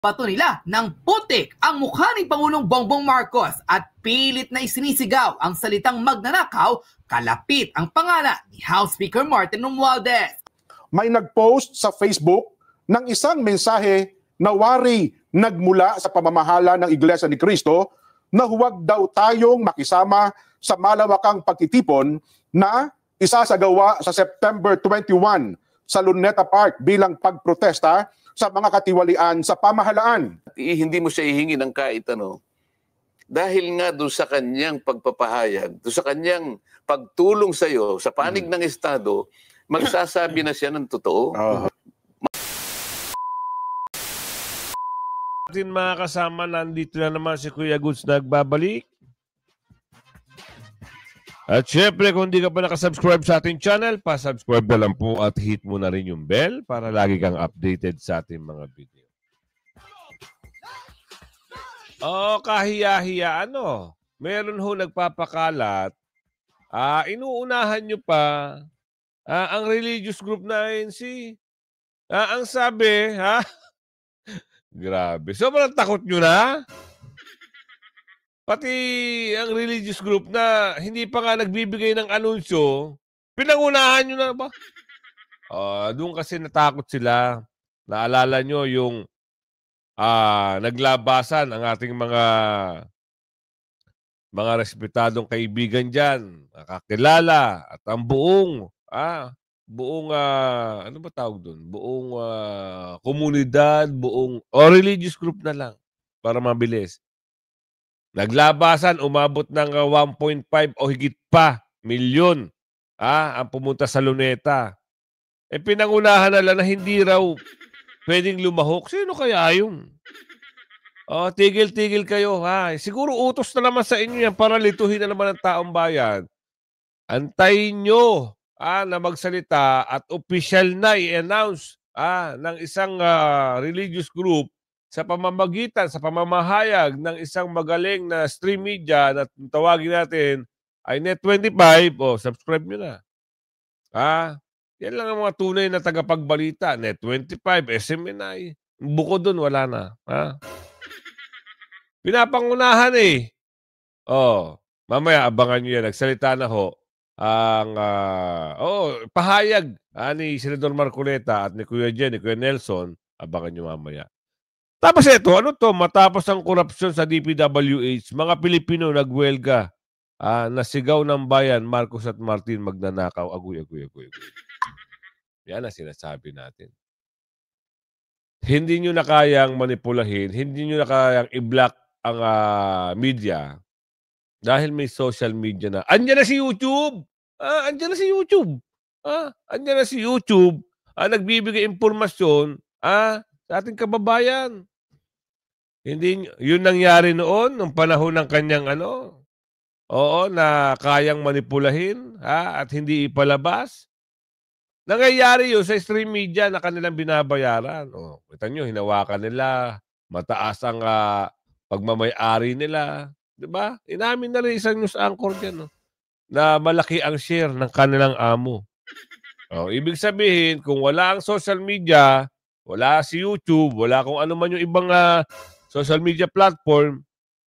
Bato nila ng putik ang mukha ni Pangulong Bongbong Marcos at pilit na isinisigaw ang salitang magnanakaw kalapit ang pangalan ni House Speaker Martin Romualdez. May nag-post sa Facebook ng isang mensahe na wari nagmula sa pamamahala ng Iglesia ni Cristo na huwag daw tayong makisama sa malawakang pagtitipon na isasagawa sa September 21 sa Luneta Park bilang pagprotesta sa mga katiwalian sa pamahalaan. Hindi mo siya ihingi ng kahit ano. Dahil nga doon sa kanyang pagpapahayag, doon sa kanyang pagtulong sa iyo, sa panig ng Estado, magsasabi na siya ng totoo. Mga kasama, nandito na naman si Kuya Goods nagbabalik. At syempre, kung di ka pa nakasubscribe sa ating channel, pa-subscribe na lang po at hit mo na rin yung bell para lagi kang updated sa ating mga video. Kahiya-hiya, meron ho nagpapakalat, inuunahan nyo pa ang religious group na ANC. Ang sabi, grabe, sobrang takot nyo na. Pati ang religious group na hindi pa nga nagbibigay ng anunsyo, pinangunahan nyo na ba? Doon kasi natakot sila. Naalala nyo yung naglabasan ang ating mga respetadong kaibigan dyan, nakakilala, at ang buong ano ba tawag doon? Buong komunidad, buong religious group na lang para mabilis. Naglabasan, umabot ng 1.5 o higit pa milyon ang pumunta sa Luneta. Pinangunahan na lang na hindi raw pwedeng lumahok. Sino kaya yun? Tigil-tigil kayo. Siguro utos na naman sa inyo yan para lituhin na naman ang taong bayan. Antayin nyo na magsalita at opisyal na i-announce ng isang religious group sa pamamagitan, sa pamamahayag ng isang magaling na stream media na tawagin natin ay Net25, subscribe nyo na. Yan lang ang mga tunay na tagapagbalita. Net25, SMNI. Bukod dun, wala na. Pinapangunahan mamaya, abangan nyo yan. Nagsalita na ho ang pahayag ni Senador Marcoleta at ni Kuya Jen, ni Kuya Nelson. Abangan nyo mamaya. Tapos ito, matapos ang korupsyon sa DPWH, mga Pilipino nagwelga. Nasigaw ng bayan, Marcos at Martin magnanakaw, aguy. Yan ang sinasabi natin. Hindi nyo na kayang manipulahin, hindi nyo na kayang i-block ang media dahil may social media na. Andiyan na si YouTube! Andiyan na si YouTube! Andiyan na si YouTube, nagbibigay impormasyon sa ating kababayan. Hindi, yun nangyari noon, nung panahon ng kanyang na kayang manipulahin, at hindi ipalabas. Nangyayari yun sa stream media na kanilang binabayaran. Kita nyo, hinawakan nila, mataas ang pagmamay-ari nila. Diba? Inamin na rin isang news anchor dyan, na malaki ang share ng kanilang amo. Ibig sabihin, kung wala ang social media, wala si YouTube, wala kung ano man yung ibang social media platform,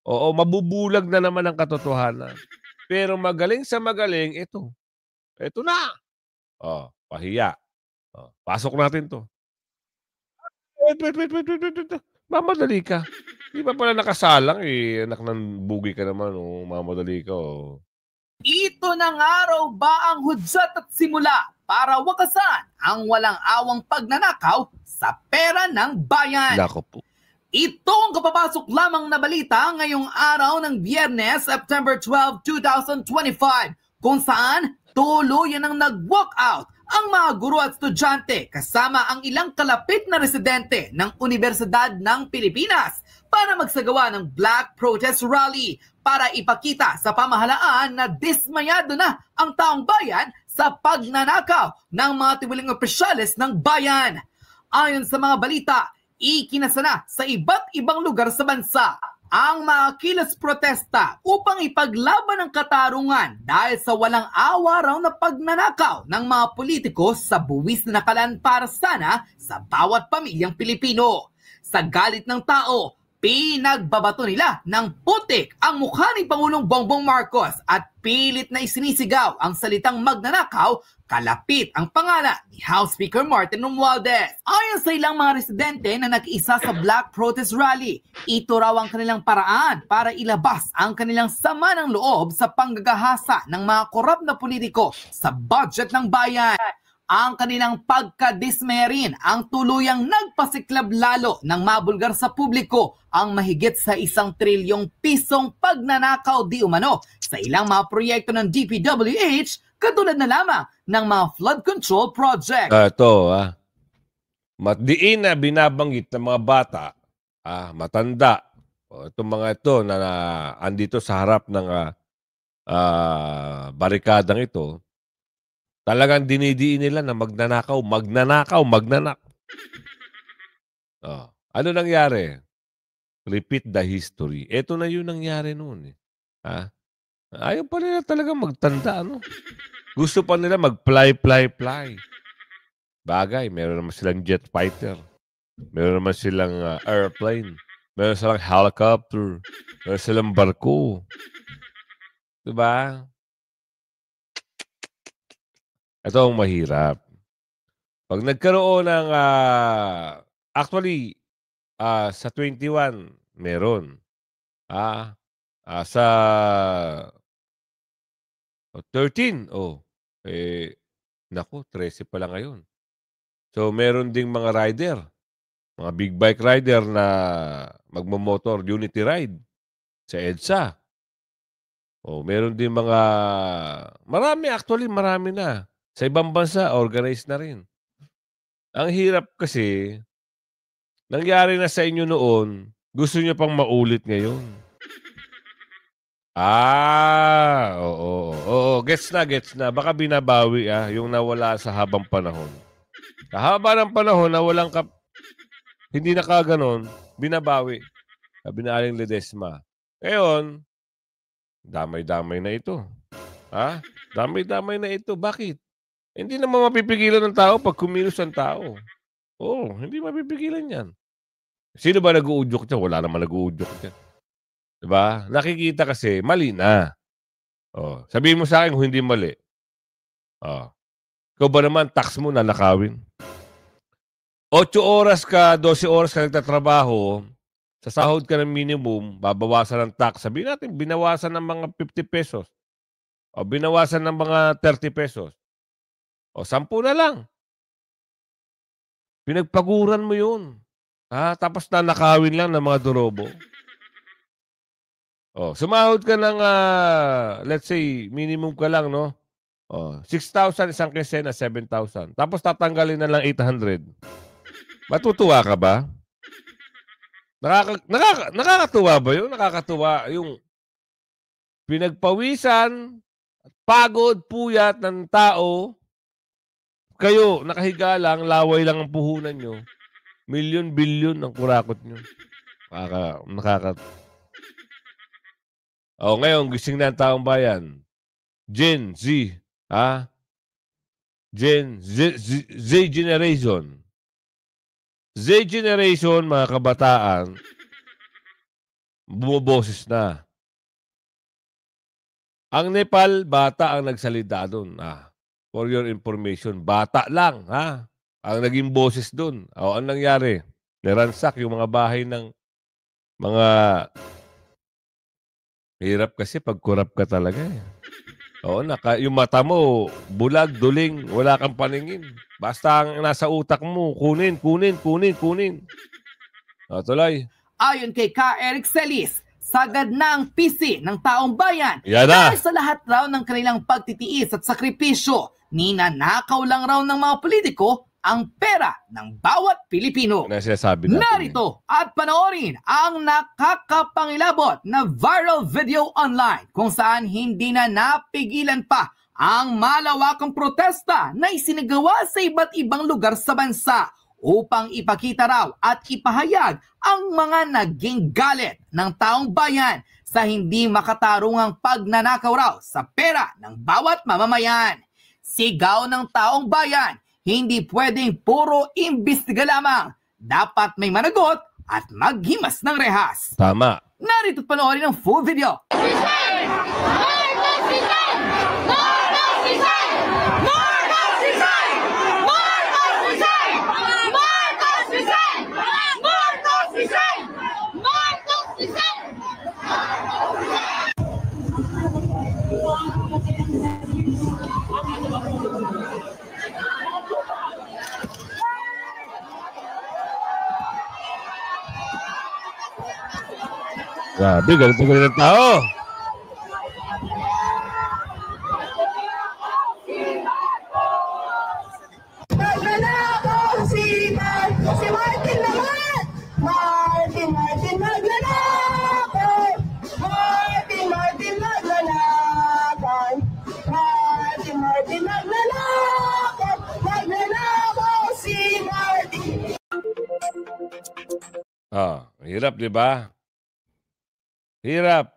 mabubulag na naman ang katotohanan. Pero magaling sa magaling, ito na. Pahiya. Pasok natin to. Wait. Mamadali ka. Di ba pala nakasalang anak ng bugi ka naman, mamadali ka. Ito ng araw ba ang hudyat at simula para wakasan ang walang awang pagnanakaw sa pera ng bayan? Nako po. Ito ang kapapasok lamang na balita ngayong araw ng Biyernes, September 12, 2025, kung saan tuluyan ang nag-walk out ang mga guro at estudyante kasama ang ilang kalapit na residente ng Universidad ng Pilipinas para magsagawa ng Black Protest Rally para ipakita sa pamahalaan na dismayado na ang taong bayan sa pagnanakaw ng mga tiwiling opisyales ng bayan. Ayon sa mga balita, ikinasana sa iba't ibang lugar sa bansa ang mga kilos protesta upang ipaglaban ang katarungan dahil sa walang awa raw na pagnanakaw ng mga politiko sa buwis na nakalaan para sana sa bawat pamilyang Pilipino. Sa galit ng tao, pinagbabato nila ng putik ang mukha ni Pangulong Bongbong Marcos at pilit na isinisigaw ang salitang magnanakaw kalapit ang pangalan ni House Speaker Martin Romualdez. Ayon sa ilang mga residente na nag-isa sa Black Protest Rally, ito raw ang kanilang paraan para ilabas ang kanilang sama ng loob sa panggagahasa ng mga korap na politiko sa budget ng bayan. Ang kanilang pagkadismaya rin ang tuluyang nagpasiklab lalo ng mabulgar sa publiko ang mahigit sa 1 trilyong pisong pagnanakaw di umano sa ilang mga proyekto ng DPWH katulad na lamang ng mga flood control project. Ito, matdiin na binabanggit ng mga bata, matanda, itong mga ito na andito sa harap ng barikadang ito, talagang dinidiin nila na magnanakaw. Ano nangyari? Repeat the history. Ito na yun nangyari noon. Ayaw pa nila talaga magtanda. Gusto pa nila mag-fly. Bagay, meron naman silang jet fighter. Meron naman silang airplane. Meron silang helicopter. Meron silang barko. Diba? Ito ang mahirap. Pag nagkaroon ng, actually, sa 21, meron. Sa 13, naku, 13 pa lang ngayon. So, meron ding mga rider, mga big bike rider na magmamotor unity ride sa EDSA. Meron din mga, marami na. Sa ibang bansa, organized na rin. Ang hirap kasi, nangyari na sa inyo noon, gusto nyo pang maulit ngayon. Gets na. Baka binabawi, yung nawala sa habang panahon. Sa haba ng panahon na hindi nakaganon, binabawi. Sabi na Aling Ledesma. Ngayon, damay-damay na ito. Damay-damay na ito. Bakit? Hindi naman mapipigilan ng tao pag kumilos ang tao. Hindi mapipigilan yan. Sino ba nag-uudyok dyan? Wala naman nag-uudyok dyan. Diba? Nakikita kasi, mali na. Sabihin mo sa akin kung hindi mali. Ikaw ba naman, tax mo na nakawin? 8 oras ka, 12 oras ka nagtatrabaho, sa sahod ka ng minimum, babawasan ng tax. Sabihin natin, binawasan ng mga 50 pesos. O binawasan ng mga 30 pesos. O 10 na lang. Pinagpaguran mo yun. Tapos nanakawin lang ng mga durobo. Sumahod ka ng, let's say, minimum ka lang, no? 6,000 isang kesena, 7,000. Tapos tatanggalin na lang 800. Matutuwa ka ba? Nakakatuwa ba yun? Nakakatuwa yung pinagpawisan, pagod, puyat ng tao. Kayo, nakahiga lang, laway lang ang puhunan nyo. Milyon-bilyon ang kurakot nyo. Ngayon, gising na ang taong bayan. Gen Z. Z generation. Z generation, mga kabataan, bumuboses na. Ang Nepal, bata ang nagsalita doon. For your information, bata lang, ang naging boses doon. Ang nangyari? Niransak yung mga bahay ng mga hirap kasi pag kurap ka talaga. Yung mata mo, bulag, duling, wala kang paningin. Basta ang nasa utak mo, kunin. Tuloy. Ayon kay Ka Eric Celis, sagad na ang PC ng taong bayan. Yan na. Dahil sa lahat raw ng kanilang pagtitiis at sakripisyo, ninanakaw lang raw ng mga politiko ang pera ng bawat Pilipino. Narito at panoorin ang nakakapangilabot na viral video online kung saan hindi na napigilan pa ang malawakang protesta na isinagawa sa iba't ibang lugar sa bansa upang ipakita raw at ipahayag ang mga naging galit ng taong bayan sa hindi makatarungang pagnanakaw raw sa pera ng bawat mamamayan. Sigaw ng taong bayan, hindi pwedeng puro imbestiga lamang. Dapat may managot at maghimas ng rehas. Tama. Narito't panoorin ang full video. Grabe, galit ng tao. Magnanakaw si Martin naman! Martin magnanakaw! Martin magnanakaw! Martin magnanakaw! Magnanakaw si Martin! Hirap, di ba? Hirap.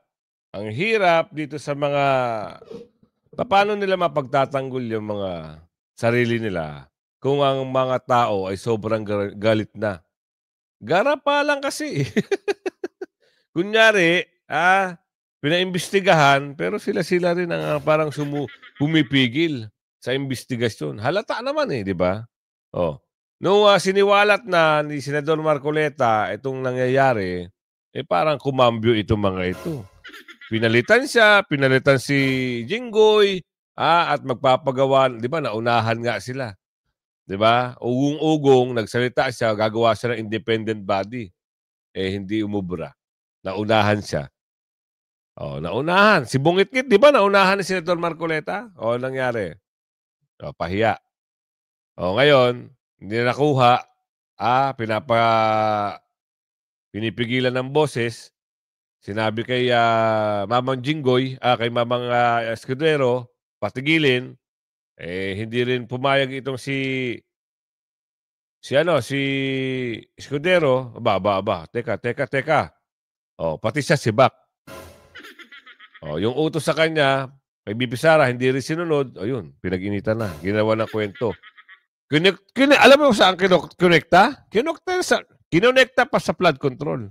Ang hirap dito sa mga... Paano nila mapagtatanggol yung mga sarili nila kung ang mga tao ay sobrang galit na? Gara pa lang kasi. Kunyari, pinaimbestigahan, pero sila rin ang parang pumipigil sa investigasyon. Halata naman di ba? Nung siniwalat na ni Senador Marcoleta itong nangyayari, parang kumambyo itong mga ito. Pinalitan siya, pinalitan si Jinggoy, at magpapagawa, di ba, naunahan nga sila. Di ba? Ugong-ugong, nagsalita siya, gagawa siya ng independent body. Hindi umubra. Naunahan siya. Naunahan. Si Bungit-Ngit, di ba, naunahan ni Senator Marcoleta? Nangyari? Pahiya. Ngayon, hindi na nakuha, pinipigilan ng boses, sinabi kay Mamang Jinggoy, kay Mamang Escudero, patigilin, hindi rin pumayag itong si Escudero. Teka. Pati siya si Bak. Yung utos sa kanya, kay Bibi Sara, hindi rin sinunod. Yun, pinag-initan na. Ginawa ng kwento. Alam mo saan kinonekta? Kinonekta pa sa flood control.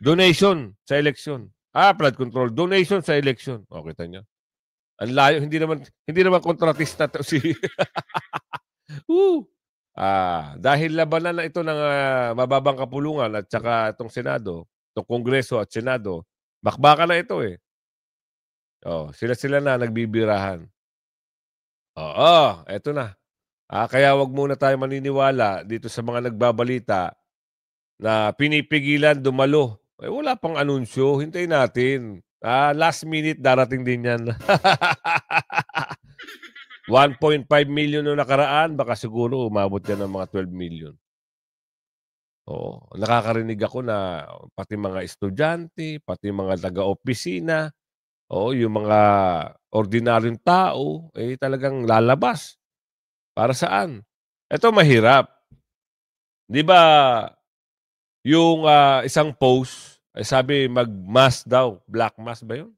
Donation sa eleksyon. Flood control. Donation sa eleksyon. Kita niyo. Ang layo. Hindi naman kontratista to si... Dahil labanan na ito ng mababang kapulungan at saka itong Senado, itong Kongreso at Senado, bakbaka na ito Sila na nagbibirahan. Eto na. Kaya wag muna tayo maniniwala dito sa mga nagbabalita na pinipigilan dumalo. Wala pang anunsyo. Hintayin natin. Last minute darating din yan. 1.5 million noong nakaraan, baka siguro umabot yan ng mga 12 million. Nakakarinig ako na pati mga estudyante, pati mga taga-opisina, yung mga ordinaryong tao, talagang lalabas. Para saan? Ito mahirap. Di ba yung isang post, sabi mag-mask daw. Black mask ba yun?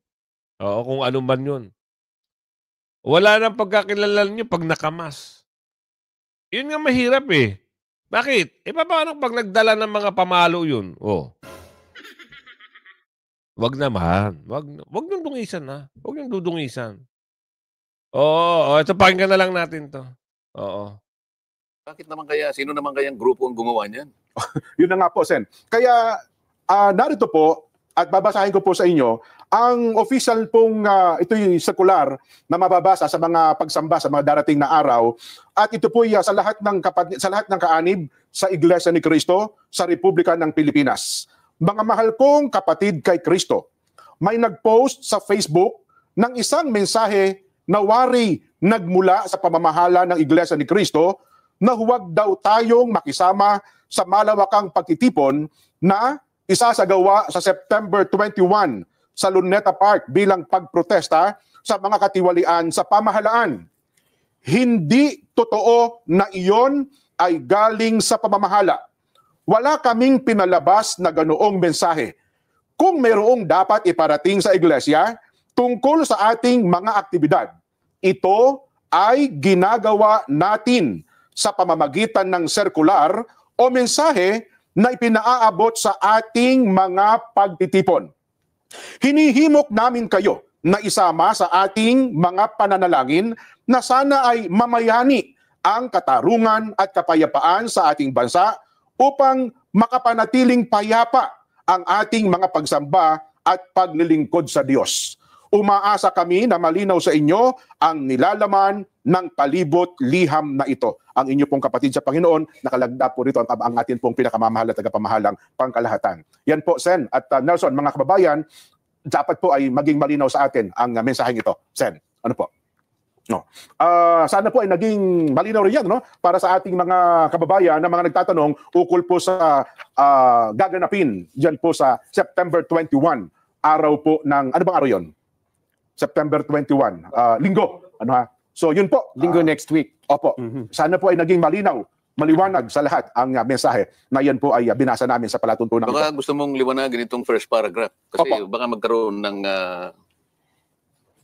Kung ano man yun. Wala nang pagkakilala nyo pag nakamas. Yun nga mahirap Bakit? Paano pag nagdala ng mga pamalo yun? Wag naman. Wag nyung dungisan Wag nyung dudungisan. Ito pakinggan na lang natin to. Bakit naman kaya? Sino naman kayang grupo ang gumawa niyan? Yun na nga po, Sen. Kaya narito po, at babasahin ko po sa inyo, ang official pong ito yung circular na mababasa sa mga pagsamba sa mga darating na araw. At ito po sa lahat ng kaanib sa Iglesia ni Cristo sa Republika ng Pilipinas. Mga mahal kong kapatid kay Cristo, may nag-post sa Facebook ng isang mensahe na wari nagmula sa pamamahala ng Iglesia ni Cristo na huwag daw tayong makisama sa malawakang pagtitipon na isasagawa sa September 21 sa Luneta Park bilang pagprotesta sa mga katiwalian sa pamahalaan. Hindi totoo na iyon ay galing sa pamamahala. Wala kaming pinalabas na ganoong mensahe. Kung mayroong dapat iparating sa iglesia tungkol sa ating mga aktibidad, ito ay ginagawa natin sa pamamagitan ng sirkular o mensahe na ipinaaabot sa ating mga pagtitipon. Hinihimok namin kayo na isama sa ating mga pananalangin na sana ay mamayani ang katarungan at kapayapaan sa ating bansa upang makapanatiling payapa ang ating mga pagsamba at paglilingkod sa Diyos. Umaasa kami na malinaw sa inyo ang nilalaman ng palibot liham na ito. Ang inyo pong kapatid sa Panginoon, nakalagda po rito ang atin pong pinakamamahal at tagapamahalang pangkalahatan. Yan po, Sen at Nelson, mga kababayan, dapat po ay maging malinaw sa atin ang mensaheng ito. Sen, ano po? No. Sana po ay naging malinaw rin yan, no? Para sa ating mga kababayan na mga nagtatanong ukol po sa gaganapin dyan po sa September 21, araw po ng, ano bang araw yun? September 21, linggo. Ano ha? So yun po. Linggo next week. Opo. Sana po ay naging malinaw, maliwanag sa lahat ang mensahe na yan po ay binasa namin sa palatuntunan Baka ito. gusto mong liwanagin itong first paragraph. Kasi Opo. baka magkaroon ng...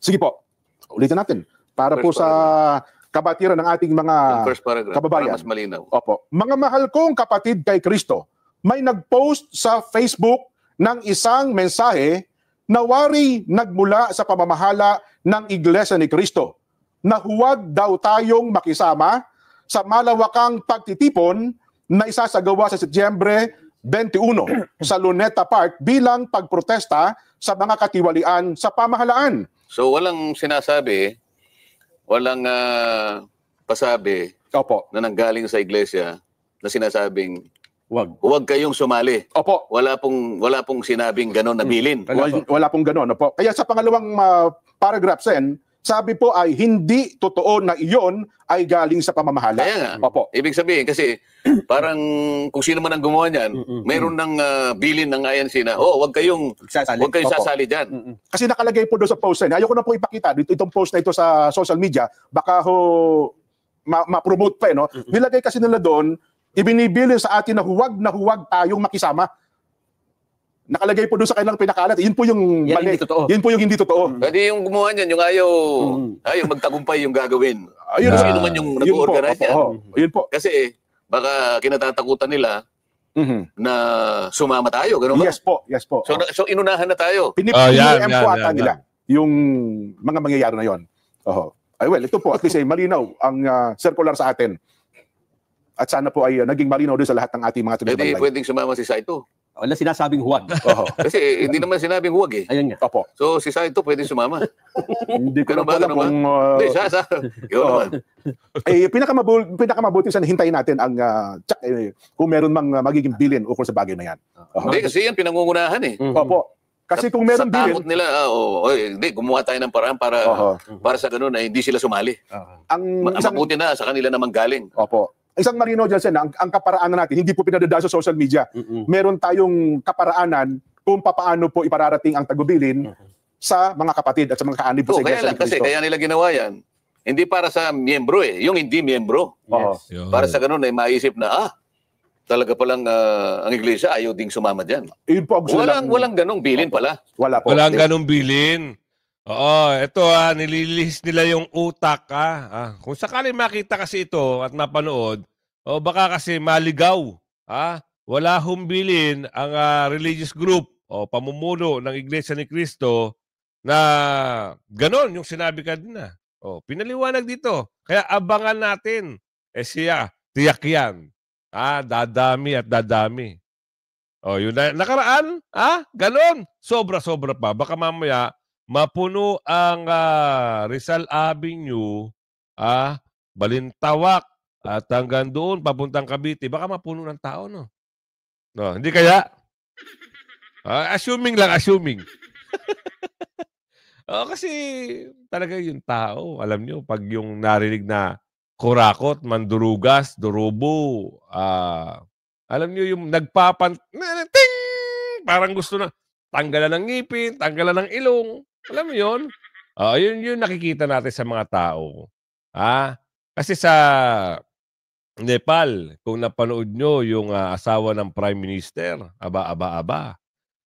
Sige po. Ulitin natin. Para po First sa kabatiran ng ating mga yung first paragraph kababayan. para mas malinaw. Opo. Mga mahal kong kapatid kay Kristo, may nag-post sa Facebook ng isang mensahe na wari nagmula sa pamamahala ng Iglesia ni Kristo na huwag daw tayong makisama sa malawakang pagtitipon na isasagawa sa Setyembre 21 sa Luneta Park bilang pagprotesta sa mga katiwalian sa pamahalaan. So walang sinasabi, walang pasabi Opo. na nanggaling sa iglesia na sinasabing Huwag kayong sumali. Opo. Wala pong sinabing gano'n na bilin. Wala pong gano'n. Opo. Kaya sa pangalawang paragraph, Sen, sabi po ay hindi totoo na iyon ay galing sa pamamahala. Kaya nga. Opo. Ibig sabihin kasi parang kung sino man ang gumawa niyan, mayroon ng bilin ng INC na, huwag kayong Opo. sasali dyan. Kasi nakalagay po doon sa post na ayoko na po ipakita dito itong post na ito sa social media, baka ma-promote pa no. Nilagay kasi nila doon, ibinibilin sa atin na huwag tayong makisama. Nakalagay po doon sa kanilang pinakalat. Yun po yung Yan mali. hindi totoo. Yun po yung hindi totoo. Pwede yung gumawa niyan, yung ayaw magtagumpay yung gagawin. Ayun, Sino man yung Yun po. nag-organize yan. Yun po. Kasi baka kinatatakutan nila Mhm. na sumama tayo, gano'n ba? Yes po. Yes po. So inunahan na tayo. Pinipilihan po ata yan. nila yung mga mangyayari na yon. Oho. Ay well, ito po at least ay malinaw ang circular sa atin. At sana po ay naging malinaw din sa lahat ng ating mga Pwede, tagapagbalay. pwedeng sumama si Saito. Wala sinasabing huwag. Oho. Kasi hindi naman sinabing huwag eh. Ayun nga. Opo. So si Saito pwede sumama. Hindi ko Ganun na po ba? alam Ganun ba? kung Hindi, sa. Ikaw naman. pinakamabuti sana hintayin natin ang kung meron mang magiging bilin ukol sa bagay na yan. Oho. Hindi, kasi yan pinangungunahan eh. Opo. Kasi kung meron sa takot bilin, nila, hindi, gumawa tayo ng paraan Oho. para sa ganun ay hindi sila sumali. ang isang Mabuti na sa kanila namang galing. Opo. Isang marino dyan, Sen, ang kaparaanan natin, hindi po pinadadaan sa social media. Meron tayong kaparaanan kung papaano po ipararating ang tagubilin sa mga kapatid at sa mga kaanib po So, sa kaya Iglesia lang ni kasi, Cristo. kaya nila ginawa yan, hindi para sa miyembro eh, yung hindi miyembro. Oho. Yun. Para sa ganun ay maisip na, talaga palang ang iglesia ayaw ding sumama dyan. Yun po ang gusto Walang ganong bilin pala. Wala po. Walang ganong bilin. Oo, ito nililis nila yung utak Kung sakali makita kasi ito at mapanood, baka kasi maligaw. Wala humbilin ang religious group o pamumuno ng Iglesia ni Cristo na ganon yung sinabi kanina. Pinaliwanag dito. Kaya abangan natin. Siya, tiyak yan. Dadami at dadami. Yun na, nakaraan, ganon. Sobra-sobra pa. Baka mamaya, mapuno ang Rizal Avenue, Balintawak, at hanggang doon, papuntang Cavite, baka mapuno ng tao, no? No, hindi kaya? Assuming lang, assuming. Kasi talaga yung tao, alam nyo, pag yung narinig na kurakot, mandurugas, durubo, alam nyo yung ting! Parang gusto na, tanggalan ng ngipin, tanggalan ng ilong. Alam mo yun? Yun yung nakikita natin sa mga tao. Kasi sa Nepal, kung napanood nyo yung asawa ng Prime Minister, aba.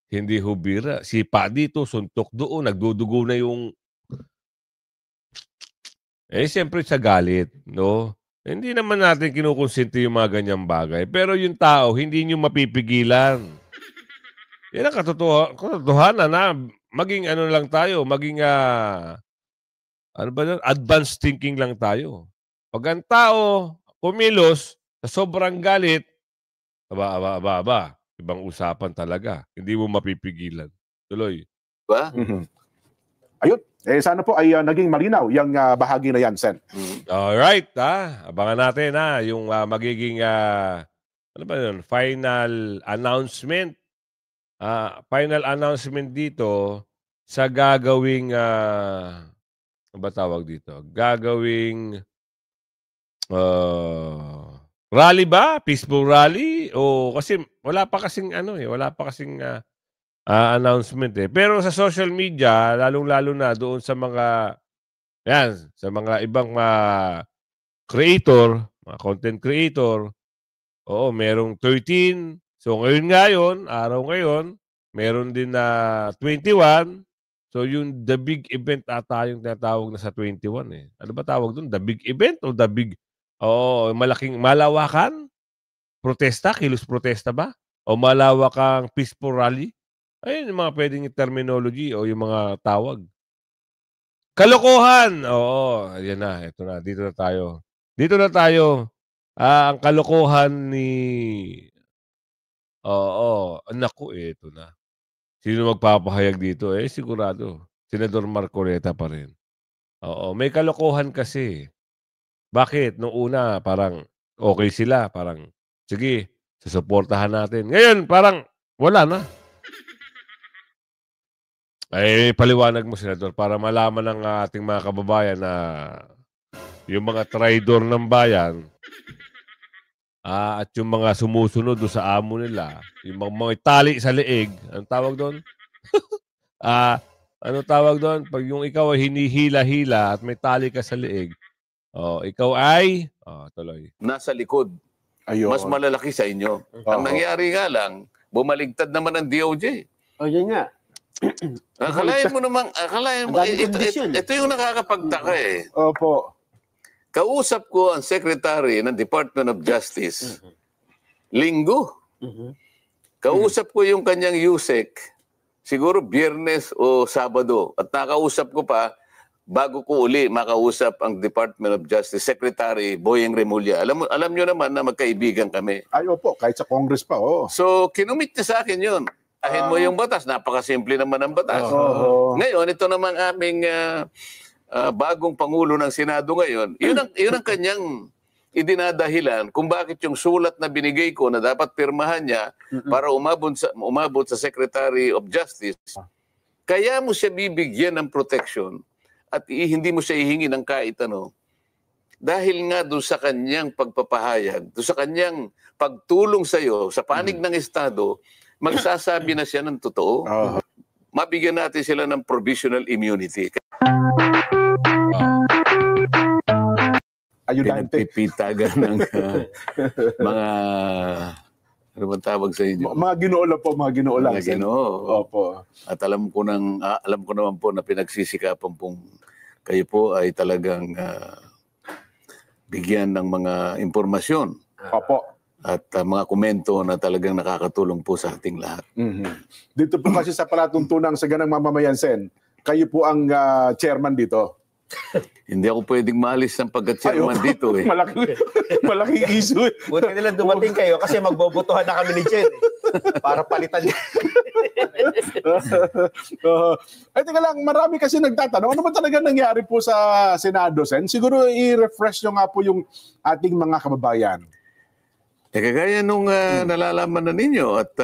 Hindi hubira. Sipa dito, suntok doon, nagdudugo na yung... siyempre sa galit, no? Hindi naman natin kinukonsinti yung mga ganyang bagay. Pero yung tao, hindi nyo mapipigilan. Yan ang katotohanan na maging ano lang tayo, maging ano ba yun? Advanced thinking lang tayo. Pag ang tao kumilos sa sobrang galit, aba. Ibang usapan talaga. Hindi mo mapipigilan. Tuloy. Diba? Ayun. Sana po ay naging malinaw yung bahagi na yan, Sen. Alright, abangan natin yung magiging ano ba yun? Final announcement. Final announcement dito sa gagawing ano ba tawag dito? Gagawing rally ba? Peaceful rally? O kasi wala pa kasing announcement eh. Pero sa social media, lalong-lalo na doon sa mga sa mga ibang creator, mga content creator, oo, merong 13. So ngayon, araw ngayon, meron din na 21. So yung the big event ata yung tinatawag na sa 21 eh. Ano ba tawag doon? The big event o the big malaking malawakan? Protesta? Kilos protesta ba? O malawakang peaceful rally? Ayun yung mga pwedeng terminology o yung mga tawag. Kalokohan! Oo, ayan na. Ito na. Dito na tayo. Ang kalokohan ni... naku, ito na. Sino magpapahayag dito? Sigurado. Senador Marcoleta pa rin. Oo, may kalokohan kasi. Bakit? Noong una, parang okay sila. Parang, sige, susuportahan natin. Ngayon, parang wala na. Paliwanag mo, Senador, para malaman ng ating mga kababayan na yung mga traidor ng bayan at yung mga sumusunod sa amo nila, yung mga tali sa leeg, anong tawag doon? Ano tawag doon? Pag yung ikaw ay hinihila-hila at may tali ka sa leeg, ikaw ay, tuloy. Nasa likod. Ayun. Mas malalaki sa inyo. Ang nangyari nga lang, bumaligtad naman ang DOJ. Yun nga. Akalain mo, ito yung nakakapagtaka eh. Opo. Kausap ko ang Secretary ng Department of Justice, Linggo. Kausap ko yung kanyang USEC, siguro Biyernes o Sabado. At nakausap ko pa, bago ko uli makausap ang Department of Justice Secretary Boyeng Remulla. Alam nyo naman na magkaibigan kami. Ay, opo. Kahit sa Congress pa, So, kinumit niya sa akin yun. Ahin mo yung batas. Napakasimple naman ang batas. Ngayon, ito namang aming bagong Pangulo ng Senado ngayon. Yun ang kanyang idinadahilan kung bakit yung sulat na binigay ko na dapat pirmahan niya para umabot sa Secretary of Justice, kaya mo siya bibigyan ng protection at hindi mo siya hihingi ng kahit ano. Dahil nga doon sa kanyang pagpapahayag, doon sa kanyang pagtulong sa iyo, sa panig ng Estado, magsasabi na siya ng totoo. Mabigyan natin sila ng provisional immunity. Ayudante. Pinagpipitagan ng mga, ano ba tawag sa inyo? Mga ginoo lang po, mga ginoo lang. Mga ginoo. Opo. At alam ko naman po na pinagsisikapan pong kayo po ay talagang bigyan ng mga impormasyon. Opo. At mga komento na talagang nakakatulong po sa ating lahat. Dito po kasi sa palatuntunang Saganang Mamamayan, Sen, kayo po ang chairman dito. Hindi ako pwedeng maalis ng pagka-chairman dito eh. Malaking issue. Buti nilang dumating kayo kasi magbobotohan na kami ni Jen. Para palitan niya. Ay, teka lang, marami kasi nagtatanong. Ano ba talaga nangyari po sa Senado, Sen? Siguro i-refresh nyo nga po yung ating mga kababayan. Kagaya nung nalalaman na ninyo at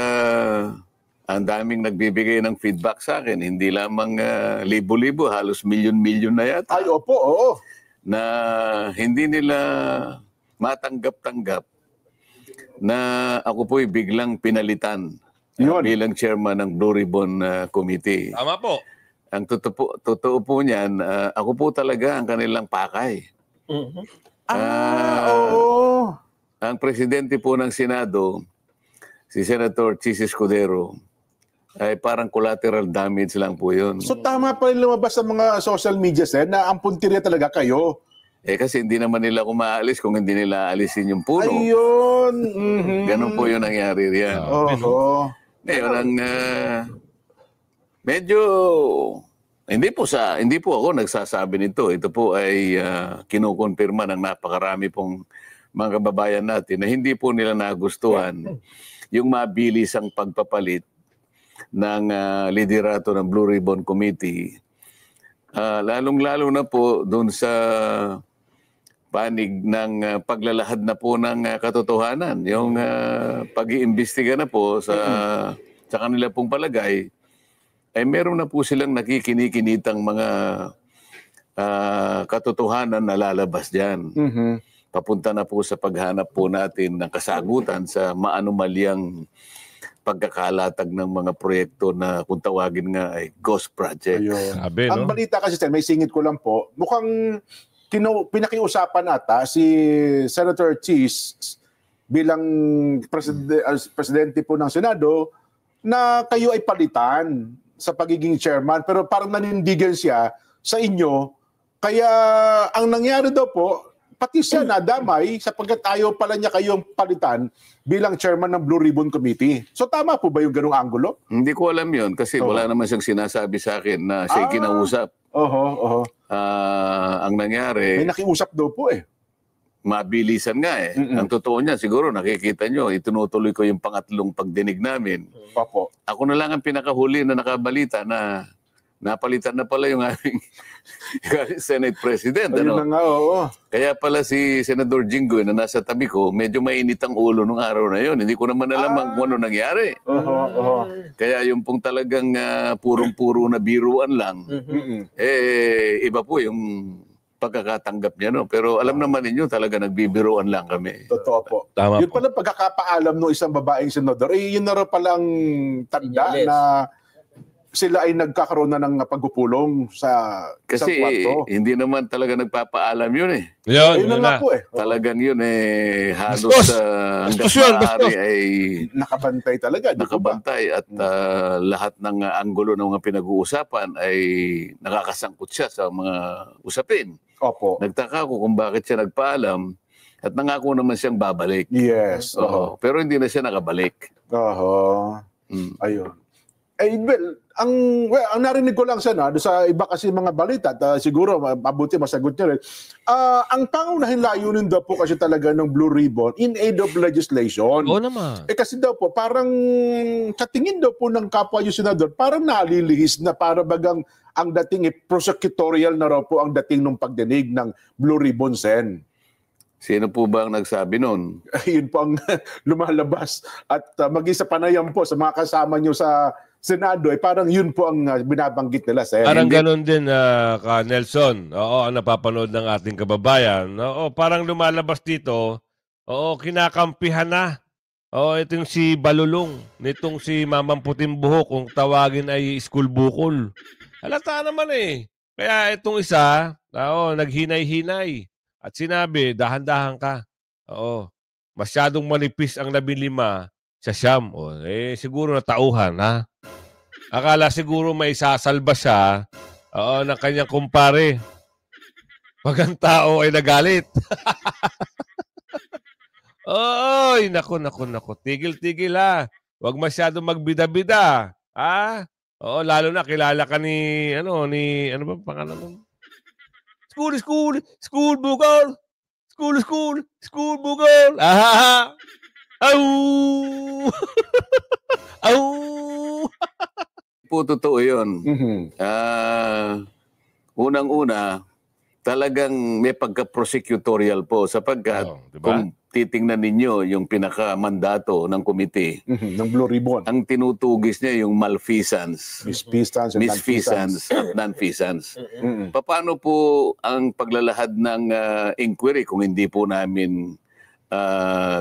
ang daming nagbibigay ng feedback sa akin, hindi lamang libo-libo, halos milyon-milyon na yata. Ay, opo, oo. Na hindi nila matanggap-tanggap na ako po'y biglang pinalitan bilang chairman ng Blue Ribbon Committee. Tama po. Ang totoo po niyan, ako po talaga ang kanilang pakay. Oo. Ang presidente po ng Senado, si Senator Chis Escudero, ay parang collateral damage lang po yun. So tama pa rin lumabas sa mga social media, Sen, na ang puntirya talaga kayo. Kasi hindi naman nila kumaalis kung hindi nila alisin yung puno. Ayun. Ganun po yung nangyari riyan. Oho. Ngayon, medyo hindi po ako nagsasabi nito. Ito po ay kinukumpirma ng napakarami pong mga kababayan natin na hindi po nila nagustuhan yung mabilisang pagpapalit ng liderato ng Blue Ribbon Committee. Lalong-lalo na po doon sa panig ng paglalahad na po ng katotohanan. Yung pag-iimbestiga na po sa kanila pong palagay, ay meron na po silang nakikinikinitang mga katotohanan na lalabas dyan. Papunta na po sa paghanap po natin ng kasagutan sa maanumalyang pagkakalatag ng mga proyekto na kung tawagin nga ay ghost projects. Ayun. Sabi, Ang no? balita kasi, Sen, may singit ko lang po, mukhang pinakiusapan ata si Senator Cheese bilang presidente po ng Senado na kayo ay palitan sa pagiging chairman, pero parang nanindigan siya sa inyo. Kaya ang nangyari daw po, pati siya nadamay sapagkat ayaw pala niya kayong palitan bilang chairman ng Blue Ribbon Committee. So tama po ba yung ganung anggulo? Hindi ko alam yon kasi wala naman siyang sinasabi sa akin na siya kinausap. Oho. Ang nangyari, May nakiusap daw po eh. mabilisan nga eh. Ang totoo niya, siguro nakikita nyo, itinutuloy ko yung pangatlong pagdinig namin. Opo. Ako na lang ang pinakahuli na nakabalita na napalitan na pala yung aming Senate President. Ayun na nga, oo. Kaya pala si Senador Jinggoy na nasa tabi ko, medyo mainit ang ulo nung araw na yun. Hindi ko naman alam kung ano nangyari. Oho. Kaya yung pong talagang purong-puro na biruan lang, iba po yung pagkakatanggap niya. No? Pero alam naman ninyo, talaga nagbibiruan lang kami. Totoo po. Tama Yun po. pala pagkakapaalam ng isang babaeng senador, yun na rin palang tanda Senyales. na sila ay nagkakaroon na ng pagpupulong sa isang Kasi kwarto. hindi naman talaga nagpapaalam yun eh. Ayun na nga po eh. Talagang yun eh, halos Bastos! hanggang Bastos yun, maaari bastos! ay Nakabantay talaga. di ko ba? nakabantay at lahat ng anggulo ng mga pinag-uusapan ay nakakasangkot siya sa mga usapin. Opo. Nagtaka ko kung bakit siya nagpaalam at nangako naman siyang babalik. Yes. Oo. Pero hindi na siya nakabalik. Oho. Mm. Ayun. Ang narinig ko lang sana doon sa iba kasi mga balita at siguro mabuti masagot niya rin. Ang pangunahing layunin daw po kasi talaga ng Blue Ribbon in aid of legislation. Oo naman. Kasi daw po parang sa tingin daw po ng kapwa yung senador, parang nalilihis na para bagang ang dating prosecutorial na raw po ang dating ng pagdinig ng Blue Ribbon Sen. Sino po ba ang nagsabi nun? Yun po ang lumalabas at maging sa panayam po sa mga kasama nyo sa Senado, parang yun po ang binabanggit nila. Parang ganun din, ka Nelson. Oo, ang napapanood ng ating kababayan. Oo, parang lumalabas dito, oo, kinakampihan na. Oo, itong si Balulong, nitong si Mamang Puting Buhok, kung tawagin ay school bukol. Halata naman eh. Kaya itong isa, oo, naghinay-hinay. At sinabi, dahan-dahan ka. Oo, masyadong manipis ang 15 sa siyam. O, siguro natauhan, ha? Akala siguro may sasalba siya, oo, ng kanyang kumpare. Pag ang tao ay nagalit. Oy, naku. Tigil-tigil, ha. Huwag masyadong magbida-bida. Ha? Oo, lalo na kilala ka ni, ano ba pangalan mo? School bugol. School bugol. Ah! Au! Au! Po totoo yun. Mhm. Unang-una, talagang may pagka-prosecutorial po sapagkat Diba? kung titingnan ninyo yung pinaka-mandato ng komite, Ng Blue Ribbon. ang tinutugis niya yung malfeasance, Misfeasance and misfeasance at non-feasance. Mhm. Paano po ang paglalahad ng inquiry kung hindi po namin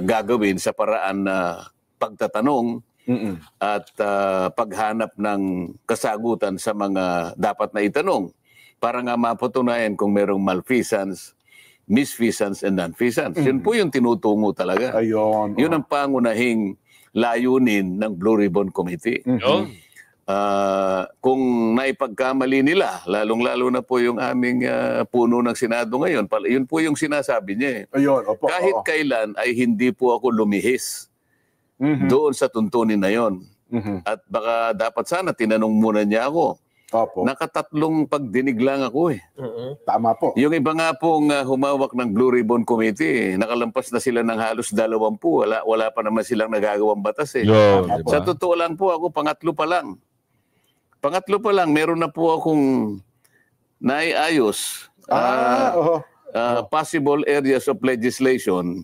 gagawin sa paraan na pagtatanong Mhm. at paghanap ng kasagutan sa mga dapat na itanong para nga mapatunayan kung merong malfeasance, misfeasance, and non-feasance. Yun po yung tinutungo talaga. Ayun. Yun ang pangunahing layunin ng Blue Ribbon Committee. Mhm. Yun. kung naipagkamali nila, lalong-lalo na po yung aming puno ng Senado ngayon, yun po yung sinasabi niya. Ayun, opo. Kahit oo. kailan ay hindi po ako lumihis doon sa tuntunin na yon. At baka dapat sana tinanong muna niya ako. Opo. Nakatatlong pagdinig lang ako eh. Tama po. Yung iba nga pong humawak ng Blue Ribbon Committee, nakalampas na sila ng halos 20. Wala pa naman silang nagagawang batas eh. Yun, Tama di po. ba? Sa totoo lang po ako, pangatlo pa lang. Meron na po akong naiayos. Oo. Possible areas of legislation.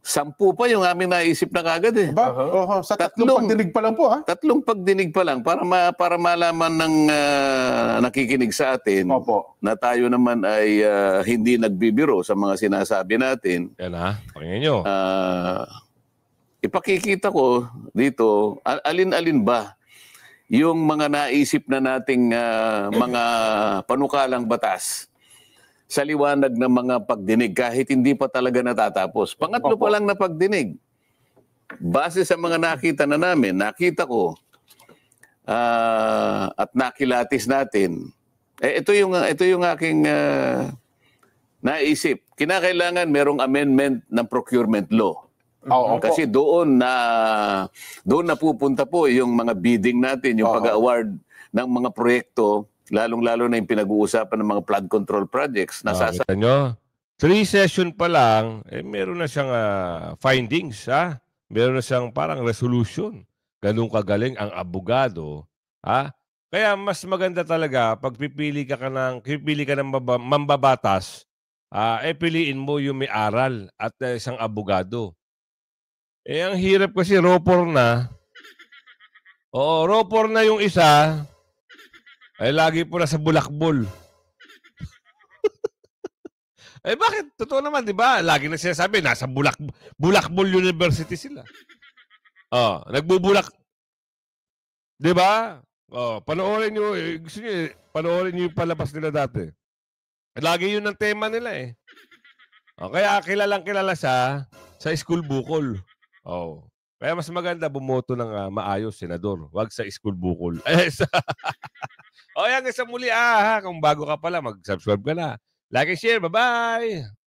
10 pa yung aming naisip na kagad eh. Ba? Oho, sa tatlong pagdinig pa lang po, ha? 3 pagdinig pa lang para malaman ng nakikinig sa atin Opo. na tayo naman ay hindi nagbibiro sa mga sinasabi natin. Yan ha, pakinggan nyo. Ipakikita ko dito, alin-alin ba yung mga naisip na nating mga panukalang batas sa liwanag ng mga pagdinig kahit hindi pa talaga natatapos. Pangatlo pa lang na pagdinig. Base sa mga nakita na namin, nakita ko at nakilatis natin. Ito yung aking naisip. Kinakailangan merong amendment ng procurement law. Oo, opo. Kasi doon na pupunta po yung mga bidding natin, yung pag-award ng mga proyekto, lalong-lalo na yung pinag-uusapan ng mga flood control projects. Kita nyo? 3 session pa lang, meron na siyang findings, ha? Meron na siyang parang resolution. Ganun kagaling ang abogado, ha? Kaya mas maganda talaga pag pipili ka ng mambabatas, piliin mo yung may aral at isang abogado. Ang hirap kasi ropor na. Oo, ropor na yung isa, ay lagi po nasa bulakbol. Bakit? Totoo naman, di ba? Lagi na sinasabi, nasa Bulakbol University sila. Nagbubulak. Di ba? Panoorin nyo, gusto nyo, panoorin nyo yung palabas nila dati. Lagi yun ang tema nila eh. Kaya kilalang-kilala siya sa school bukol. Kaya mas maganda bumoto ng maayos, senador. Wag sa school bukol. Yan, sa muli. Kung bago ka pala, mag-subscribe ka na. Like and share. Bye-bye!